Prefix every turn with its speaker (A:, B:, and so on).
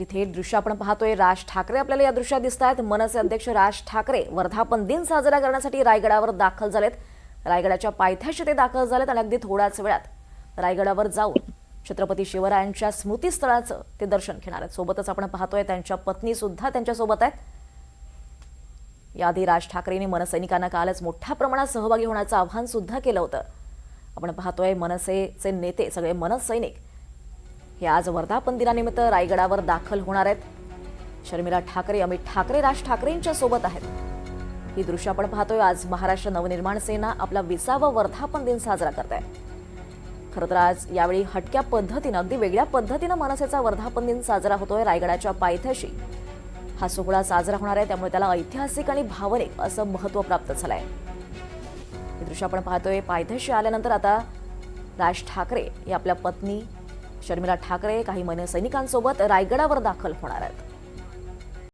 A: अगदी थेट दृश्य आपण पाहतोय. राज ठाकरे आपल्याला या दृश्यात दिसत आहेत. मनसे अध्यक्ष राज ठाकरे वर्धापन दिन साजरा करण्यासाठी रायगडावर दाखल झालेत. रायगडाच्या पायथ्याशी ते दाखल झालेत आणि अगदी थोड्याच वेळात रायगडावर जाऊन छत्रपती शिवरायांच्या स्मृतीस्थळाचं ते दर्शन घेणार आहेत. सोबतच आपण पाहतोय त्यांच्या पत्नी सुद्धा त्यांच्यासोबत आहेत. याआधी राज ठाकरेंनी मनसैनिकांना कालच मोठ्या प्रमाणात सहभागी होण्याचं आवाहन सुद्धा केलं होतं. आपण पाहतोय मनसेचे नेते सगळे मनसैनिक हे आज वर्धापन दिनानिमित्त रायगडावर दाखल होणार आहेत. शर्मिला ठाकरे, अमित ठाकरे राज ठाकरेंच्या सोबत आहेत. ही दृश्य आपण पाहतोय. आज महाराष्ट्र नवनिर्माण सेना आपला 20वा वर्धापन दिन साजरा करत आहे. खरं तर आज यावेळी हटक्या पद्धतीनं अगदी वेगळ्या पद्धतीनं मनसेचा वर्धापन दिन साजरा होतोय. रायगडाच्या पायथ्याशी हा सोहळा साजरा होणार आहे, त्यामुळे त्याला ऐतिहासिक आणि भावनिक असं महत्त्व प्राप्त झालंय. हे दृश्य आपण पाहतोय. पायथ्याशी आल्यानंतर आता राज ठाकरे हे आपल्या पत्नी शर्मिला ठाकरे काही मनसैनिकांसोबत रायगडावर दाखल होणार आहेत.